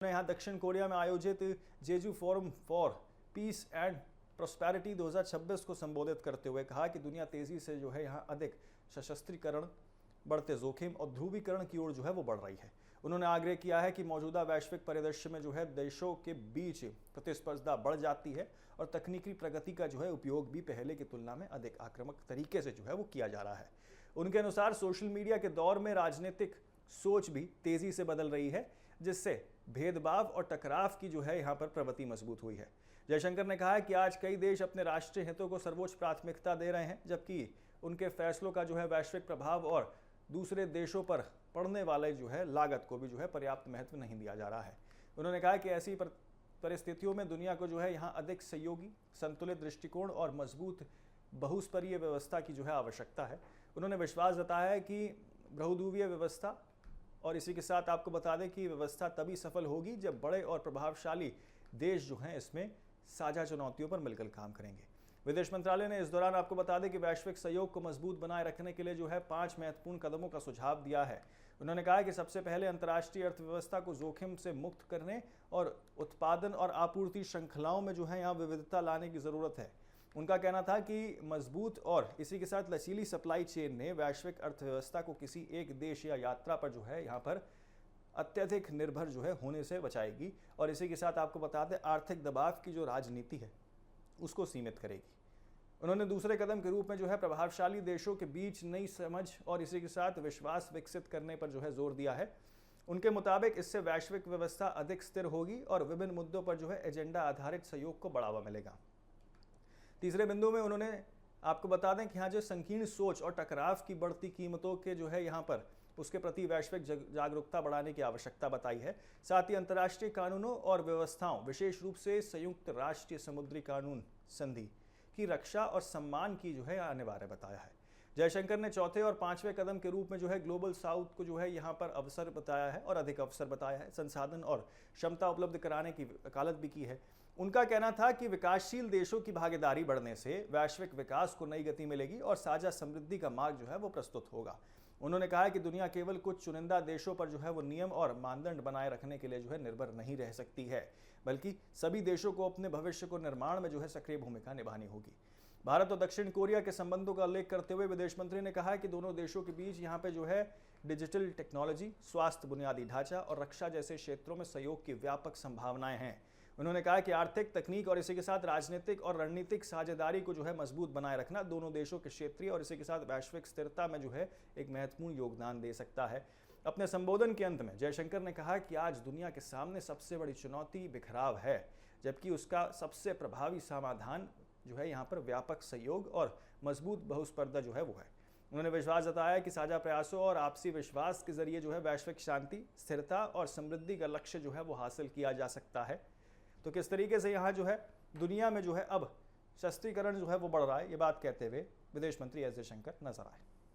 यहाँ दक्षिण कोरिया में आयोजित Jeju forum for peace and prosperity 2026 को संबोधित करते हुए कहा कि दुनिया तेजी से जो है यहाँ अधिक सशस्त्रीकरण, बढ़ते जोखिम और ध्रुवीकरण की ओर जो है वो बढ़ रही है। उन्होंने आग्रह किया है कि मौजूदा वैश्विक परिदृश्य में जो है देशों के बीच प्रतिस्पर्धा बढ़ जाती है और तकनीकी प्रगति का जो है उपयोग भी पहले की तुलना में अधिक आक्रामक तरीके से जो है वो किया जा रहा है। उनके अनुसार सोशल मीडिया के दौर में राजनीतिक सोच भी तेजी से बदल रही है, जिससे भेदभाव और टकराव की जो है यहाँ पर प्रवृत्ति मजबूत हुई है। जयशंकर ने कहा कि आज कई देश अपने राष्ट्रीय हितों को सर्वोच्च प्राथमिकता दे रहे हैं, जबकि उनके फैसलों का जो है वैश्विक प्रभाव और दूसरे देशों पर पड़ने वाले जो है लागत को भी जो है पर्याप्त महत्व नहीं दिया जा रहा है। उन्होंने कहा कि ऐसी परिस्थितियों में दुनिया को जो है यहाँ अधिक सहयोगी, संतुलित दृष्टिकोण और मजबूत बहुस्तरीय व्यवस्था की जो है आवश्यकता है। उन्होंने विश्वास जताया है कि बहुध्रुवीय व्यवस्था और इसी के साथ आपको बता दें कि व्यवस्था तभी सफल होगी जब बड़े और प्रभावशाली देश जो हैं इसमें साझा चुनौतियों पर मिलकर काम करेंगे। विदेश मंत्रालय ने इस दौरान आपको बता दें कि वैश्विक सहयोग को मजबूत बनाए रखने के लिए जो है 5 महत्वपूर्ण कदमों का सुझाव दिया है। उन्होंने कहा कि सबसे पहले अंतर्राष्ट्रीय अर्थव्यवस्था को जोखिम से मुक्त करने और उत्पादन और आपूर्ति श्रृंखलाओं में जो है यहाँ विविधता लाने की जरूरत है। उनका कहना था कि मजबूत और इसी के साथ लचीली सप्लाई चेन ने वैश्विक अर्थव्यवस्था को किसी एक देश या यात्रा पर जो है यहाँ पर अत्यधिक निर्भर जो है होने से बचाएगी और इसी के साथ आपको बता दें आर्थिक दबाव की जो राजनीति है उसको सीमित करेगी। उन्होंने दूसरे कदम के रूप में जो है प्रभावशाली देशों के बीच नई समझ और इसी के साथ विश्वास विकसित करने पर जो है जोर दिया है। उनके मुताबिक इससे वैश्विक व्यवस्था अधिक स्थिर होगी और विभिन्न मुद्दों पर जो है एजेंडा आधारित सहयोग को बढ़ावा मिलेगा। तीसरे बिंदु में उन्होंने आपको बता दें कि यहाँ जो संकीर्ण सोच और टकराव की बढ़ती कीमतों के जो है यहाँ पर उसके प्रति वैश्विक जागरूकता बढ़ाने की आवश्यकता बताई है। साथ ही अंतर्राष्ट्रीय कानूनों और व्यवस्थाओं, विशेष रूप से संयुक्त राष्ट्रीय समुद्री कानून संधि की रक्षा और सम्मान की जो है अनिवार्य बताया है। जयशंकर ने चौथे और 5वें कदम के रूप में जो है ग्लोबल साउथ को जो है यहाँ पर अवसर बताया है और अधिक अवसर बताया है, संसाधन और क्षमता उपलब्ध कराने की वकालत भी की है। उनका कहना था कि विकासशील देशों की भागीदारी बढ़ने से वैश्विक विकास को नई गति मिलेगी और साझा समृद्धि का मार्ग जो है वो प्रस्तुत होगा। उन्होंने कहा कि दुनिया केवल कुछ चुनिंदा देशों पर जो है वो नियम और मानदंड बनाए रखने के लिए जो है निर्भर नहीं रह सकती है, बल्कि सभी देशों को अपने भविष्य को निर्माण में जो है सक्रिय भूमिका निभानी होगी। भारत और दक्षिण कोरिया के संबंधों का उल्लेख करते हुए विदेश मंत्री ने कहा कि दोनों देशों के बीच यहाँ पे जो है डिजिटल टेक्नोलॉजी, स्वास्थ्य बुनियादी ढांचा और रक्षा जैसे क्षेत्रों में सहयोग की व्यापक संभावनाएं हैं। उन्होंने कहा कि आर्थिक, तकनीक और इसी के साथ राजनीतिक और रणनीतिक साझेदारी को जो है मजबूत बनाए रखना दोनों देशों के क्षेत्रीय और इसी के साथ वैश्विक स्थिरता में जो है एक महत्वपूर्ण योगदान दे सकता है। अपने संबोधन के अंत में जयशंकर ने कहा कि आज दुनिया के सामने सबसे बड़ी चुनौती बिखराव है, जबकि उसका सबसे प्रभावी समाधान जो है यहाँ पर व्यापक सहयोग और मजबूत बहुस्पर्धा जो है वो है। उन्होंने विश्वास जताया कि साझा प्रयासों और आपसी विश्वास के जरिए जो है वैश्विक शांति, स्थिरता और समृद्धि का लक्ष्य जो है वो हासिल किया जा सकता है। तो किस तरीके से यहाँ जो है दुनिया में जो है अब शस्त्रीकरण जो है वो बढ़ रहा है, ये बात कहते हुए विदेश मंत्री एस जयशंकर नजर आए।